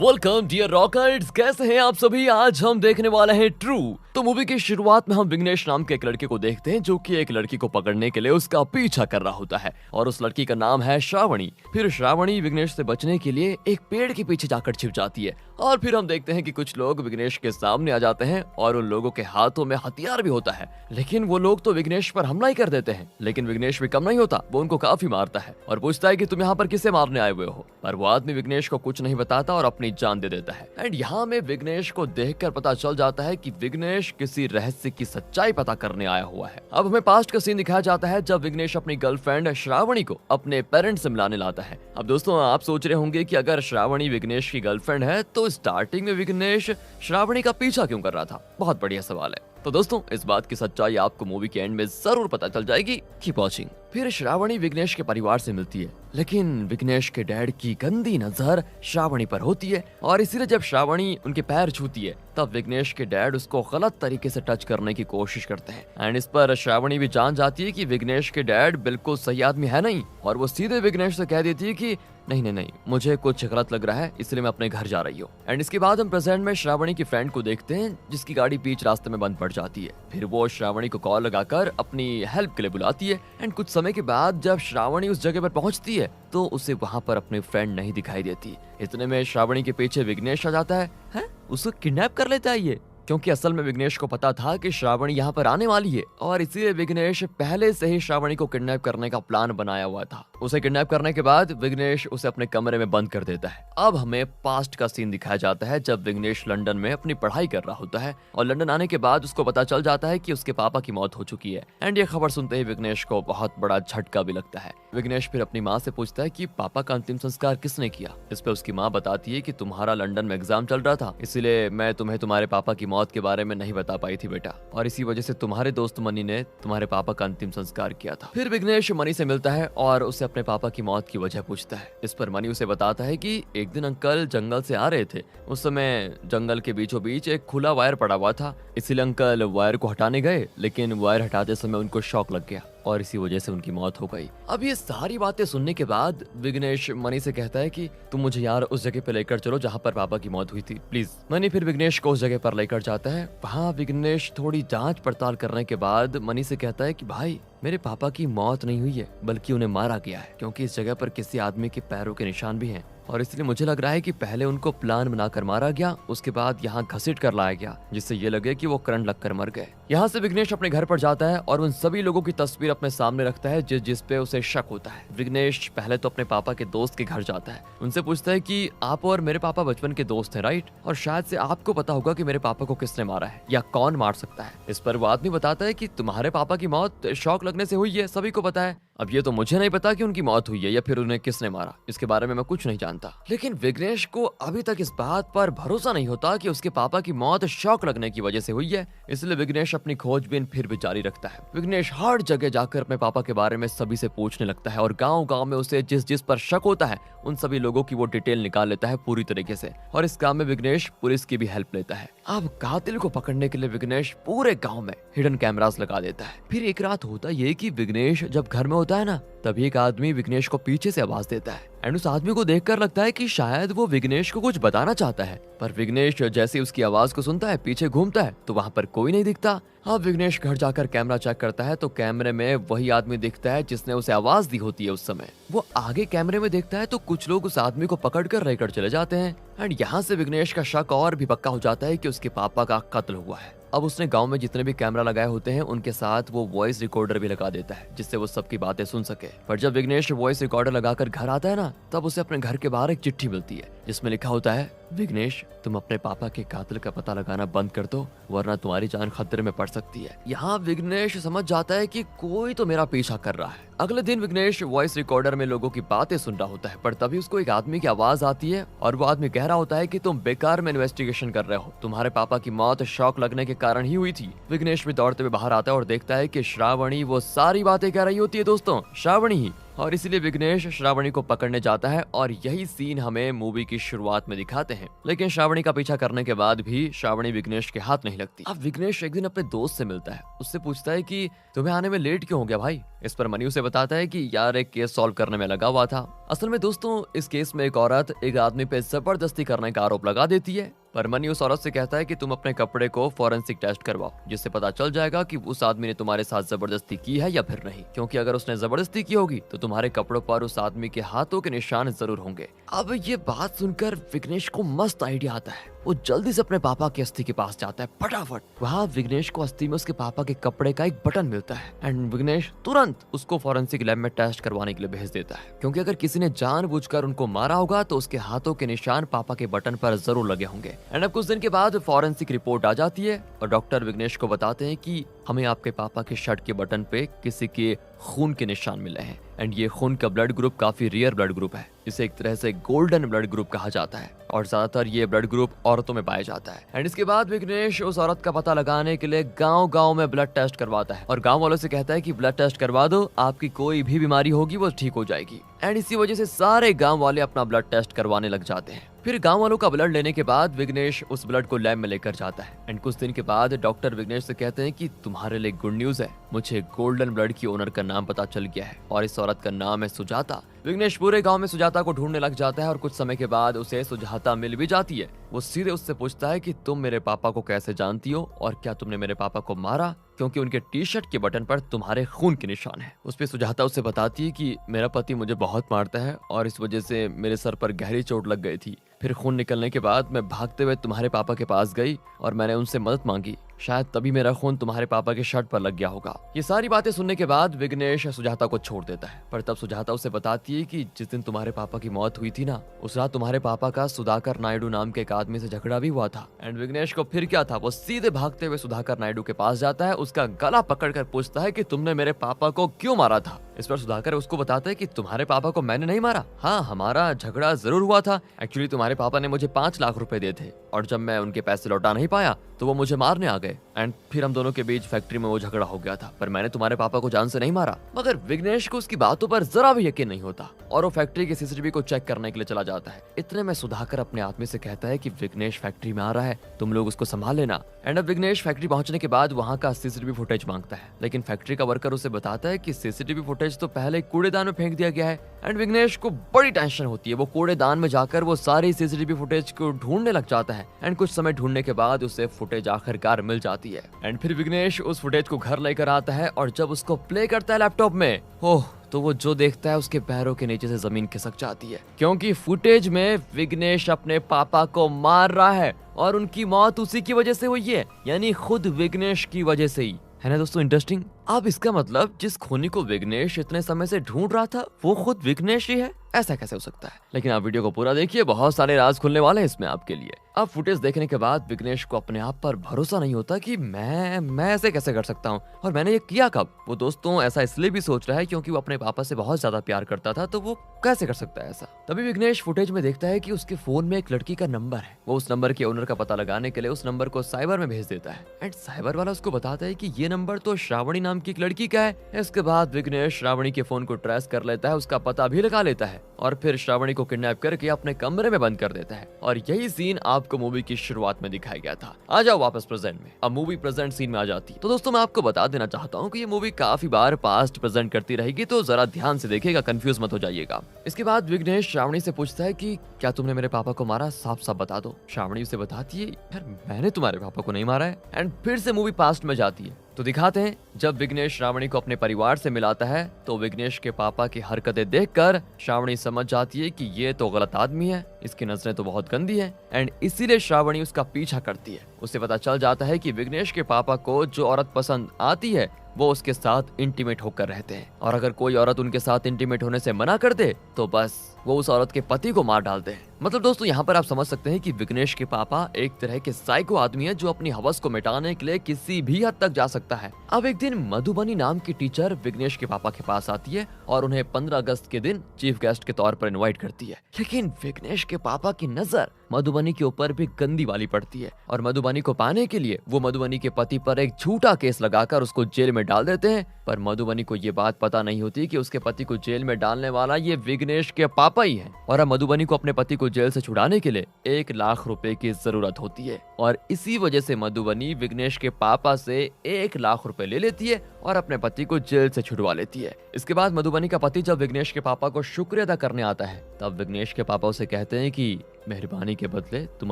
Welcome dear rockers, कैसे हैं आप सभी। आज हम देखने वाले हैं ट्रू। तो मूवी की शुरुआत में हम विघ्नेश नाम के एक लड़के को देखते हैं जो कि एक लड़की को पकड़ने के लिए उसका पीछा कर रहा होता है और उस लड़की का नाम है श्रावणी। फिर श्रावणी विघ्नेश से बचने के लिए एक पेड़ के पीछे जाकर छिप जाती है और फिर हम देखते हैं कि कुछ लोग विघ्नेश के सामने आ जाते हैं और उन लोगों के हाथों में हथियार भी होता है। लेकिन वो लोग तो विघ्नेश पर हमला ही कर देते हैं, लेकिन विघ्नेश भी कम नहीं होता, वो उनको काफी मारता है और पूछता है कि तुम यहाँ पर किसे मारने आए हुए हो। पर वो आदमी विघ्नेश को कुछ नहीं बताता और अपनी जान दे देता है। एंड यहाँ में विघ्नेश को देखकर पता चल जाता है कि विघ्नेश किसी रहस्य की सच्चाई पता करने आया हुआ है। अब हमें पास्ट का सीन दिखाया जाता है जब विघ्नेश अपनी गर्लफ्रेंड श्रावणी को अपने पेरेंट्स से मिलाने लाता है। अब दोस्तों, आप सोच रहे होंगे कि अगर श्रावणी विघ्नेश की गर्लफ्रेंड है तो स्टार्टिंग में विघ्नेश श्रावणी का पीछा क्यों कर रहा था। बहुत बढ़िया सवाल है। तो दोस्तों, इस बात की सच्चाई आपको मूवी के एंड में जरूर पता चल जाएगी। Keep watching. फिर श्रावणी विघ्नेश के परिवार से मिलती है, लेकिन विघ्नेश के डैड की गंदी नजर श्रावणी पर होती है और इसीलिए जब श्रावणी उनके पैर छूती है तब विघ्नेश के डैड उसको गलत तरीके से टच करने की कोशिश करते हैं। एंड इस पर श्रावणी भी जान जाती है कि विघ्नेश के डैड बिल्कुल सही आदमी है नहीं और वो सीधे विघ्नेश से कह देती है कि नहीं, मुझे कुछ गलत लग रहा है, इसलिए मैं अपने घर जा रही हूँ। एंड इसके बाद हम प्रेजेंट में श्रावणी की फ्रेंड को देखते हैं जिसकी गाड़ी बीच रास्ते में बंद पड़ जाती है। फिर वो श्रावणी को कॉल लगाकर अपनी हेल्प के लिए बुलाती है। एंड कुछ समय के बाद जब श्रावणी उस जगह पर पहुंचती है तो उसे वहां पर अपने फ्रेंड नहीं दिखाई देती। इतने में श्रावणी के पीछे विघ्नेश आ जाता है? उसको किडनैप कर लेता है ये, क्योंकि असल में विघ्नेश को पता था कि श्रावणी यहाँ पर आने वाली है और इसीलिए विघ्नेश पहले से ही श्रावणी को किडनैप करने का प्लान बनाया हुआ था। उसे किडनैप करने के बाद विघ्नेश उसे अपने कमरे में बंद कर देता है। अब हमें पास्ट का सीन दिखाया जाता है जब विघ्नेश लंदन में अपनी पढ़ाई कर रहा होता है और लंदन आने के बाद उसको पता चल जाता है कि उसके पापा की मौत हो चुकी है। एंड ये खबर सुनते ही विघ्नेश को बहुत बड़ा झटका भी लगता है। विघ्नेश फिर अपनी माँ से पूछता है कि पापा का अंतिम संस्कार किसने किया। इस पे उसकी माँ बताती है कि तुम्हारा लंदन में एग्जाम चल रहा था, इसीलिए मैं तुम्हें तुम्हारे पापा की मौत के बारे में नहीं बता पाई थी बेटा, और इसी वजह से तुम्हारे दोस्त मनी ने तुम्हारे पापा का अंतिम संस्कार किया था। फिर विघ्नेश मनी से मिलता है और उसे अपने पापा की मौत की वजह पूछता है। इस पर मनी उसे बताता है कि एक दिन अंकल जंगल से आ रहे थे, उस समय जंगल के बीचों बीच एक खुला वायर पड़ा हुआ था, इसीलिए अंकल वायर को हटाने गए, लेकिन वायर हटाते समय उनको शॉक लग गया और इसी वजह से उनकी मौत हो गई। अब ये सारी बातें सुनने के बाद विघ्नेश मनी से कहता है कि तुम मुझे यार उस जगह पे लेकर चलो जहाँ पर पापा की मौत हुई थी, प्लीज। मनी फिर विघ्नेश को उस जगह पर लेकर जाता है। वहाँ विघ्नेश थोड़ी जांच पड़ताल करने के बाद मनी से कहता है कि भाई, मेरे पापा की मौत नहीं हुई है बल्कि उन्हें मारा गया है, क्योंकि इस जगह पर किसी आदमी के पैरों के निशान भी हैं और इसलिए मुझे लग रहा है कि पहले उनको प्लान बनाकर मारा गया, उसके बाद यहाँ घसीट कर लाया गया जिससे ये लगे कि वो करंट लगकर मर गए। यहाँ से विघ्नेश अपने घर पर जाता है और उन सभी लोगों की तस्वीर अपने सामने रखता है जिस पे उसे शक होता है। विघ्नेश पहले तो अपने पापा के दोस्त के घर जाता है, उनसे पूछता है कि आप और मेरे पापा बचपन के दोस्त हैं राइट, और शायद से आपको पता होगा कि मेरे पापा को किसने मारा है या कौन मार सकता है। इस पर वो आदमी बताता है कि तुम्हारे पापा की मौत शॉक लगने से हुई है, सभी को पता है। अब ये तो मुझे नहीं पता कि उनकी मौत हुई है या फिर उन्हें किसने मारा, इसके बारे में मैं कुछ नहीं जानता। लेकिन विघ्नेश को अभी तक इस बात पर भरोसा नहीं होता कि उसके पापा की मौत शॉक लगने की वजह से हुई है, इसलिए विघ्नेश अपनी खोजबीन फिर भी जारी रखता है। विघ्नेश हर जगह जाकर अपने पापा के बारे में सभी से पूछने लगता है और गाँव में उसे जिस पर शक होता है उन सभी लोगों की वो डिटेल निकाल लेता है पूरी तरीके से, और इस काम में विघ्नेश पुलिस की भी हेल्प लेता है। अब कातिल को पकड़ने के लिए विघ्नेश पूरे गाँव में हिडन कैमरास लगा देता है। फिर एक रात होता ये कि विघ्नेश जब घर में होता है ना, तभी एक आदमी विघ्नेश को पीछे से आवाज देता है एंड उस आदमी को देखकर लगता है कि शायद वो विघ्नेश को कुछ बताना चाहता है, पर विघ्नेश जैसे उसकी आवाज को सुनता है पीछे घूमता है तो वहाँ पर कोई नहीं दिखता। अब विघ्नेश घर जाकर कैमरा चेक करता है तो कैमरे में वही आदमी दिखता है जिसने उसे आवाज दी होती है उस समय। वो आगे कैमरे में देखता है तो कुछ लोग उस आदमी को पकड़कर लेकर चले जाते हैं एंड यहाँ से विघ्नेश का शक और भी पक्का हो जाता है कि उसके पापा का कत्ल हुआ है। अब उसने गांव में जितने भी कैमरा लगाए होते हैं उनके साथ वो वॉइस रिकॉर्डर भी लगा देता है जिससे वो सबकी बातें सुन सके। पर जब विघ्नेश वॉइस रिकॉर्डर लगाकर घर आता है ना, तब उसे अपने घर के बाहर एक चिट्ठी मिलती है जिसमें लिखा होता है, विघ्नेश तुम अपने पापा के कातिल का पता लगाना बंद कर दो वरना तुम्हारी जान खतरे में पड़ सकती है। यहाँ विघ्नेश समझ जाता है कि कोई तो मेरा पीछा कर रहा है। अगले दिन विघ्नेश वॉइस रिकॉर्डर में लोगों की बातें सुन रहा होता है, पर तभी उसको एक आदमी की आवाज आती है और वो आदमी कह रहा होता है कि तुम बेकार में इन्वेस्टिगेशन कर रहे हो, तुम्हारे पापा की मौत शॉक लगने के कारण ही हुई थी। विघ्नेश भी दौड़ते हुए बाहर आता है और देखता है कि श्रावणी वो सारी बातें कह रही होती है दोस्तों, श्रावणी ही, और इसीलिए विघ्नेश श्रावणी को पकड़ने जाता है और यही सीन हमें मूवी की शुरुआत में दिखाते हैं। लेकिन श्रावणी का पीछा करने के बाद भी श्रावणी विघ्नेश के हाथ नहीं लगती। अब विघ्नेश एक दिन अपने दोस्त से मिलता है, उससे पूछता है कि तुम्हें आने में लेट क्यों हो गया भाई, इस पर मनी उसे बताता है कि यार एक केस सॉल्व करने में लगा हुआ था। असल में दोस्तों इस केस में एक औरत एक आदमी पे जबरदस्ती करने का आरोप लगा देती है, पर मनी उस औरत से कहता है कि तुम अपने कपड़े को फॉरेंसिक टेस्ट करवाओ, जिससे पता चल जाएगा कि उस आदमी ने तुम्हारे साथ जबरदस्ती की है या फिर नहीं, क्योंकि अगर उसने जबरदस्ती की होगी तो तुम्हारे कपड़ों पर उस आदमी के हाथों के निशान जरूर होंगे। अब ये बात सुनकर विघ्नेश को मस्त आइडिया आता है। वो जल्दी से अपने पापा की अस्थि के पास जाता है। फटाफट वहाँ विघ्नेश को अस्थि में उसके पापा के कपड़े का एक बटन मिलता है एंड विघ्नेश तुरंत उसको फॉरेंसिक लैब में टेस्ट करवाने के लिए भेज देता है, क्योंकि अगर किसी ने जानबूझकर उनको मारा होगा तो उसके हाथों के निशान पापा के बटन पर जरूर लगे होंगे। एंड अब कुछ दिन के बाद फॉरेंसिक रिपोर्ट आ जाती है और डॉक्टर विघ्नेश को बताते हैं कि हमें आपके पापा के शर्ट के बटन पे किसी के खून के निशान मिले हैं एंड ये खून का ब्लड ग्रुप काफी रेयर ब्लड ग्रुप है। इसे एक तरह से गोल्डन ब्लड ग्रुप कहा जाता है और ज्यादातर ये ब्लड ग्रुप औरतों में पाया जाता है। एंड इसके बाद विघ्नेश उस औरत का पता लगाने के लिए गांव-गांव में ब्लड टेस्ट करवाता है और गांव वालों से कहता है कि ब्लड टेस्ट करवा दो, आपकी कोई भी बीमारी होगी वो ठीक हो जाएगी। एंड इसी वजह से सारे गांव वाले अपना ब्लड टेस्ट करवाने लग जाते हैं। फिर गांव वालों का ब्लड लेने के बाद विघ्नेश उस ब्लड को लैब में लेकर जाता है एंड कुछ दिन के बाद डॉक्टर विघ्नेश से कहते हैं कि तुम्हारे लिए गुड न्यूज है, मुझे गोल्डन ब्लड की ओनर का नाम पता चल गया है और इस औरत का नाम है सुजाता। विघ्नेश पूरे गांव में सुजाता को ढूंढने लग जाता है और कुछ समय के बाद उसे सुजाता मिल भी जाती है। वो सीधे उससे पूछता है कि तुम मेरे पापा को कैसे जानती हो और क्या तुमने मेरे पापा को मारा, क्योंकि उनके टी शर्ट के बटन पर तुम्हारे खून के निशान है। उस पे सुजाता उसे बताती है कि मेरा पति मुझे बहुत मारता है और इस वजह से मेरे सर पर गहरी चोट लग गई थी। फिर खून निकलने के बाद मैं भागते हुए तुम्हारे पापा के पास गई और मैंने उनसे मदद मांगी, शायद तभी मेरा खून तुम्हारे पापा के शर्ट पर लग गया होगा। ये सारी बातें सुनने के बाद विघ्नेश सुजाता को छोड़ देता है, पर तब सुजाता उसे बताती है कि जिस दिन तुम्हारे पापा की मौत हुई थी ना, उस रात तुम्हारे पापा का सुधाकर नायडू नाम के एक आदमी से झगड़ा भी हुआ था। एंड विघ्नेश को फिर क्या था, वो सीधे भागते हुए सुधाकर नायडू के पास जाता है, उसका गला पकड़कर पूछता है कि तुमने मेरे पापा को क्यों मारा था। इस पर सुधाकर उसको बताता है कि तुम्हारे पापा को मैंने नहीं मारा, हाँ हमारा झगड़ा जरूर हुआ था। एक्चुअली तुम्हारे पापा ने मुझे 5 लाख रुपए दिए थे और जब मैं उनके पैसे लौटा नहीं पाया तो वो मुझे मारने आ गए एंड फिर हम दोनों के बीच फैक्ट्री में वो झगड़ा हो गया था, पर मैंने तुम्हारे पापा को जान से नहीं मारा। मगर विघ्नेश को उसकी बातों पर जरा भी यकीन नहीं होता और वो फैक्ट्री के सीसीटीवी को चेक करने के लिए चला जाता है। इतने में सुधाकर अपने आदमी से कहता है कि विघ्नेश फैक्ट्री में आ रहा है, तुम लोग उसको संभाल लेना। एंड अब विघ्नेश फैक्ट्री पहुंचने के बाद वहाँ का सीसीटीवी फुटेज मांगता है, लेकिन फैक्ट्री का वर्कर उसे बताता है कि सीसीटीवी फुटेज तो पहले कूड़ेदान में फेंक दिया गया है। एंड विघ्नेश को बड़ी टेंशन होती है, वो कूड़ेदान में जाकर वो सारी सीसीटीवी फुटेज को ढूंढने लग जाता है एंड कुछ समय ढूंढने के बाद उसे फुटेज आखिरकार मिल जाती है। एंड फिर विघ्नेश उस फुटेज को घर लेकर आता है और जब उसको प्ले करता है लैपटॉप में, ओह तो वो जो देखता है उसके पैरों के नीचे से जमीन खिसक जाती है, क्योंकि फुटेज में विघ्नेश अपने पापा को मार रहा है और उनकी मौत उसी की वजह से हुई है, यानी खुद विघ्नेश की वजह से ही। है ना दोस्तों इंटरेस्टिंग। अब इसका मतलब जिस खूनी को विघ्नेश इतने समय से ढूंढ रहा था वो खुद विघ्नेश ही है, ऐसा कैसे हो सकता है। लेकिन आप वीडियो को पूरा देखिए, बहुत सारे राज खुलने वाले हैं इसमें आपके लिए। अब फुटेज देखने के बाद विघ्नेश को अपने आप पर भरोसा नहीं होता कि मैं ऐसे कैसे कर सकता हूँ और मैंने ये किया कब। वो दोस्तों ऐसा इसलिए भी सोच रहा है क्योंकि वो अपने पापा से बहुत ज्यादा प्यार करता था, तो वो कैसे कर सकता है ऐसा। तभी विघ्नेश फुटेज में देखता है कि उसके फोन में एक लड़की का नंबर है। वो उस नंबर के ओनर का पता लगाने के लिए उस नंबर को साइबर में भेज देता है एंड साइबर वाला उसको बताता है कि ये नंबर तो श्रावणी नाम की एक लड़की का है। इसके बाद विघ्नेश श्रावणी के फोन को ट्रेस कर लेता है, उसका पता भी लगा लेता है और फिर श्रावणी को किडनैप करके अपने कमरे में बंद कर देता है। और यही सीन आपको मूवी की शुरुआत में दिखाया गया था। आ जाओ वापस प्रेजेंट में। अब मूवी प्रेजेंट सीन में आ जाती है। तो दोस्तों मैं आपको बता देना चाहता हूँ कि ये मूवी काफी बार पास्ट प्रेजेंट करती रहेगी, तो जरा ध्यान से देखिएगा, कंफ्यूज मत हो जाइएगा। इसके बाद विघ्नेश श्रावणी से पूछता है कि क्या तुमने मेरे पापा को मारा, साफ साफ बता दो। श्रावणी उसे बताती है यार मैंने तुम्हारे पापा को नहीं मारा है। एंड फिर से मूवी पास्ट में जाती है। तो दिखाते हैं जब विघ्नेश श्रावणी को अपने परिवार से मिलाता है तो विघ्नेश के पापा की हरकतें देखकर श्रावणी समझ जाती है कि ये तो गलत आदमी है, इसकी नजरें तो बहुत गंदी है एंड इसीलिए श्रावणी उसका पीछा करती है। उसे पता चल जाता है कि विघ्नेश के पापा को जो औरत पसंद आती है वो उसके साथ इंटीमेट होकर रहते हैं और अगर कोई औरत उनके साथ इंटीमेट होने से मना कर दे तो बस वो उस औरत के पति को मार डालते हैं। मतलब दोस्तों यहाँ पर आप समझ सकते हैं कि विघ्नेश के पापा एक तरह के साइको आदमी है जो अपनी हवस को मिटाने के लिए किसी भी हद तक जा सकता है। अब एक दिन मधुबनी नाम की टीचर विघ्नेश के पापा के पास आती है और उन्हें 15 अगस्त के दिन चीफ गेस्ट के तौर पर इनवाइट करती है, लेकिन विघ्नेश के पापा की नजर मधुबनी के ऊपर भी गंदी वाली पड़ती है और मधुबनी को पाने के लिए वो मधुबनी के पति पर एक झूठा केस लगाकर उसको जेल में डाल देते हैं। पर मधुबनी को ये बात पता नहीं होती कि उसके पति को जेल में डालने वाला ये विघ्नेश के पापा ही है और अब मधुबनी को अपने पति को जेल से छुड़ाने के लिए 1 लाख रुपए की जरूरत होती है और इसी वजह से मधुबनी विघ्नेश के पापा से 1 लाख रुपए ले लेती है और अपने पति को जेल से छुड़वा लेती है। इसके बाद मधुबनी का पति जब विघ्नेश के पापा को शुक्रिया अदा करने आता है तब विघ्नेश के पापा उसे कहते हैं कि मेहरबानी के बदले तुम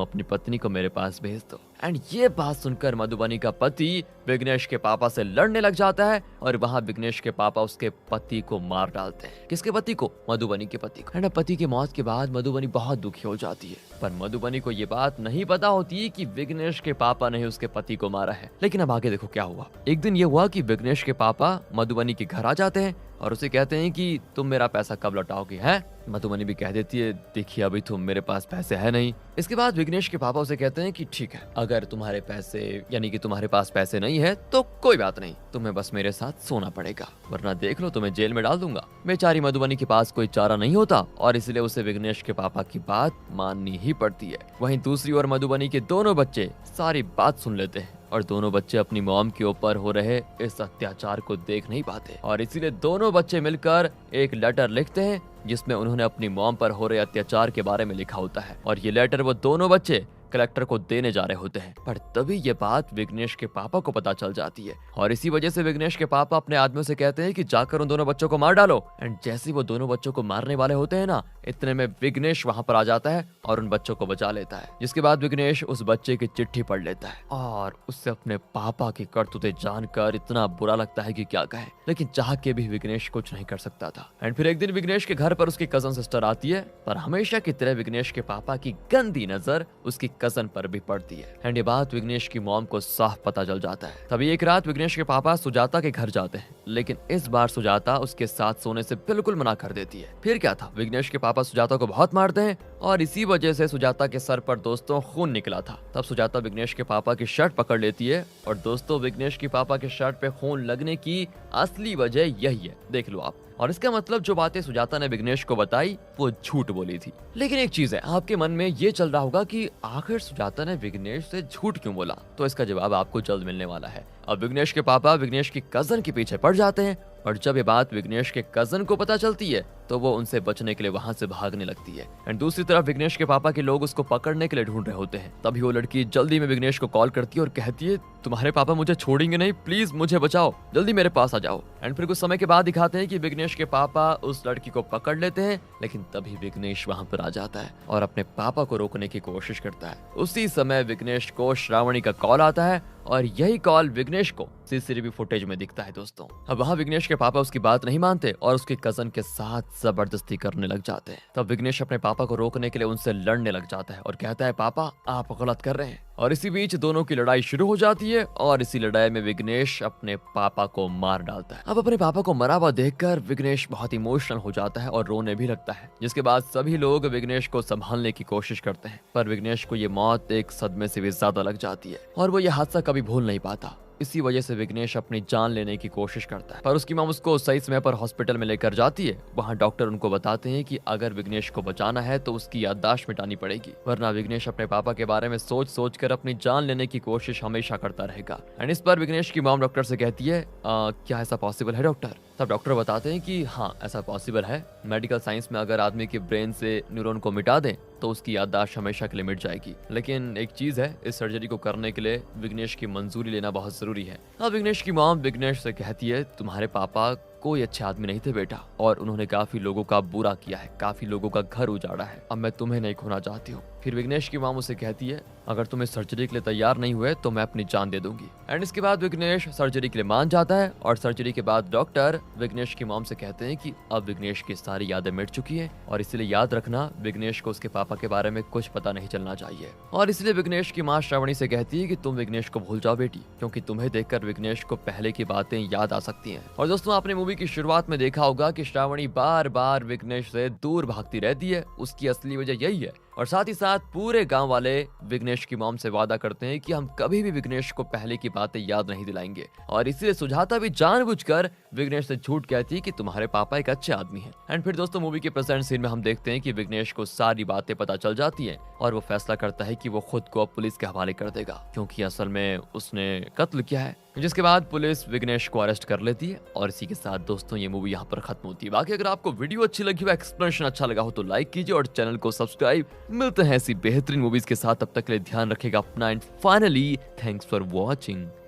अपनी पत्नी को मेरे पास भेज दो। एंड ये बात सुनकर मधुबनी का पति विघ्नेश के पापा से लड़ने लग जाता है और वहाँ विघ्नेश के पापा उसके पति को मार डालते हैं। किसके पति को? मधुबनी के पति को। एंड पति की मौत के बाद मधुबनी बहुत दुखी हो जाती है पर मधुबनी को ये बात नहीं पता होती कि विघ्नेश के पापा ने उसके पति को मारा है। लेकिन अब आगे देखो क्या हुआ। एक दिन ये हुआ कि विघ्नेश के पापा मधुबनी के घर आ जाते हैं और उसे कहते हैं कि तुम मेरा पैसा कब लौटाओगे हैं? मधुबनी भी कह देती है देखिए अभी तो मेरे पास पैसे है नहीं। इसके बाद विघ्नेश के पापा उसे कहते हैं कि ठीक है, अगर तुम्हारे पैसे यानी कि तुम्हारे पास पैसे नहीं है तो कोई बात नहीं, तुम्हें बस मेरे साथ सोना पड़ेगा वरना देख लो तुम्हें जेल में डाल दूंगा। बेचारी मधुबनी के पास कोई चारा नहीं होता और इसलिए उसे विघ्नेश के पापा की बात माननी ही पड़ती है। वहीं दूसरी ओर मधुबनी के दोनों बच्चे सारी बात सुन लेते हैं और दोनों बच्चे अपनी मॉम के ऊपर हो रहे इस अत्याचार को देख नहीं पाते और इसीलिए दोनों बच्चे मिलकर एक लेटर लिखते हैं जिसमें उन्होंने अपनी मॉम पर हो रहे अत्याचार के बारे में लिखा होता है और ये लेटर वो दोनों बच्चे कलेक्टर को देने जा रहे होते हैं। पर तभी ये बात विघ्नेश के पापा को पता चल जाती है और इसी वजह से विघ्नेश के पापा अपने आदमियों से कहते हैं कि जाकर उन दोनों बच्चों को मार डालो। एंड जैसे वो दोनों बच्चों को मारने वाले होते हैं ना, इतने में विघ्नेश वहां पर आ जाता है और उन बच्चों को बचा लेता है। जिसके बाद विघ्नेश उस बच्चे की चिट्ठी पढ़ लेता है और उससे अपने पापा की करतूतें जानकर इतना बुरा लगता है कि क्या कहे, लेकिन चाह के भी विघ्नेश कुछ नहीं कर सकता था। एंड फिर एक दिन विघ्नेश के घर पर उसकी कजन सिस्टर आती है पर हमेशा की तरह विघ्नेश के पापा की गंदी नजर उसकी कजन पर भी पड़ती है। एंड ये बात विघ्नेश की मॉम को साफ पता चल जाता है। तभी एक रात विघ्नेश के पापा सुजाता के घर जाते हैं लेकिन इस बार सुजाता उसके साथ सोने से बिल्कुल मना कर देती है। फिर क्या था, विघ्नेश के पापा सुजाता को बहुत मारते हैं और इसी वजह से सुजाता के सर पर दोस्तों खून निकला था। तब सुजाता विघ्नेश के पापा की शर्ट पकड़ लेती है और दोस्तों विघ्नेश के पापा के शर्ट पे खून लगने की असली वजह यही है, देख लो आप। और इसका मतलब जो बातें सुजाता ने विघ्नेश को बताई वो झूठ बोली थी। लेकिन एक चीज है, आपके मन में ये चल रहा होगा कि आखिर सुजाता ने विघ्नेश से झूठ क्यों बोला, तो इसका जवाब आपको जल्द मिलने वाला है। अब विघ्नेश के पापा विघ्नेश की कजन के पीछे पड़ जाते हैं और जब ये बात विघ्नेश के कजन को पता चलती है तो वो उनसे बचने के लिए वहां से भागने लगती है। एंड दूसरी तरफ विघ्नेश के पापा के लोग उसको पकड़ने के लिए ढूंढ रहे होते हैं। तभी वो लड़की जल्दी में विघ्नेश को कॉल करती है और कहती है तुम्हारे पापा मुझे छोड़ेंगे नहीं, प्लीज मुझे बचाओ, जल्दी मेरे पास आ जाओ। एंड फिर कुछ समय के बाद दिखाते हैं कि विघ्नेश के पापा उस लड़की को पकड़ लेते हैं लेकिन तभी विघ्नेश वहां पर आ जाता है और अपने पापा को रोकने की कोशिश करता है। उसी समय विघ्नेश को श्रावणी का कॉल आता है और यही कॉल विघ्नेश को सीसीटीवी फुटेज में दिखता है दोस्तों। अब वहाँ विघ्नेश के पापा उसकी बात नहीं मानते और उसके कजन के साथ जबरदस्ती करने लग जाते हैं। तब विघ्नेश अपने पापा को रोकने के लिए उनसे लड़ने लग जाता है और कहता है पापा आप गलत कर रहे हैं। और इसी बीच दोनों की लड़ाई शुरू हो जाती है और इसी लड़ाई में विघ्नेश अपने पापा को मार डालता है। अब अपने पापा को मरा हुआ देखकर विघ्नेश बहुत इमोशनल हो जाता है और रोने भी लगता है। जिसके बाद सभी लोग विघ्नेश को संभालने की कोशिश करते हैं पर विघ्नेश को ये मौत एक सदमे से भी ज्यादा लग जाती है और वो ये हादसा कभी भूल नहीं पाता। इसी वजह से विघ्नेश अपनी जान लेने की कोशिश करता है पर उसकी मां उसको सही समय पर हॉस्पिटल में लेकर जाती है। वहां डॉक्टर उनको बताते हैं कि अगर विघ्नेश को बचाना है तो उसकी याददाश्त मिटानी पड़ेगी वरना विघ्नेश अपने पापा के बारे में सोच सोच कर अपनी जान लेने की कोशिश हमेशा करता रहेगा। एंड इस पर विघ्नेश की मॉम डॉक्टर से कहती है क्या ऐसा पॉसिबल है डॉक्टर? तब डॉक्टर बताते हैं कि हाँ ऐसा पॉसिबल है। मेडिकल साइंस में अगर आदमी के ब्रेन से न्यूरॉन को मिटा दें तो उसकी याददाश्त हमेशा के लिए मिट जाएगी। लेकिन एक चीज है, इस सर्जरी को करने के लिए विघ्नेश की मंजूरी लेना बहुत जरूरी है। अब विघ्नेश की मॉम विघ्नेश से कहती है तुम्हारे पापा कोई अच्छे आदमी नहीं थे बेटा और उन्होंने काफी लोगों का बुरा किया है, काफी लोगों का घर उजाड़ा है। अब मैं तुम्हें नहीं खोना चाहती हूँ। फिर विघ्नेश की मां उसे कहती है अगर तुम इस सर्जरी के लिए तैयार नहीं हुए तो मैं अपनी जान दे दूंगी। एंड इसके बाद विघ्नेश सर्जरी के लिए मान जाता है और सर्जरी के बाद डॉक्टर विघ्नेश की मॉम से कहते हैं कि अब विघ्नेश की सारी यादें मिट चुकी हैं और इसलिए याद रखना विघ्नेश को उसके पापा के बारे में कुछ पता नहीं चलना चाहिए। और इसलिए विघ्नेश की मां श्रावणी से कहती है कि तुम विघ्नेश को भूल जाओ बेटी, क्योंकि तुम्हें देखकर विघ्नेश को पहले की बातें याद आ सकती हैं। और दोस्तों आपने मूवी की शुरुआत में देखा होगा कि श्रावणी बार बार विघ्नेश से दूर भागती रहती है, उसकी असली वजह यही है। और साथ ही साथ बाद पूरे गांव वाले विघ्नेश की मॉम से वादा करते हैं कि हम कभी भी विघ्नेश को पहले की बातें याद नहीं दिलाएंगे, और इसीलिए सुजाता भी जानबूझकर विघ्नेश से झूठ कहती है कि तुम्हारे पापा एक अच्छे आदमी हैं। एंड फिर दोस्तों मूवी के प्रेजेंट सीन में हम देखते हैं कि विघ्नेश को सारी बातें पता चल जाती हैं और वो फैसला करता है कि वो खुद को अब पुलिस के हवाले कर देगा, क्योंकि असल में उसने कत्ल किया है। जिसके बाद पुलिस विघ्नेश को अरेस्ट कर लेती है और इसी के साथ दोस्तों ये मूवी यहाँ पर खत्म होती है। बाकी अगर आपको वीडियो अच्छी लगी हो, एक्सप्लेनेशन अच्छा लगा हो तो लाइक कीजिए और चैनल को सब्सक्राइब। मिलते हैं ऐसी बेहतरीन मूवीज के साथ, तब तक के लिए ध्यान रखेगा अपना and finally thanks for watching.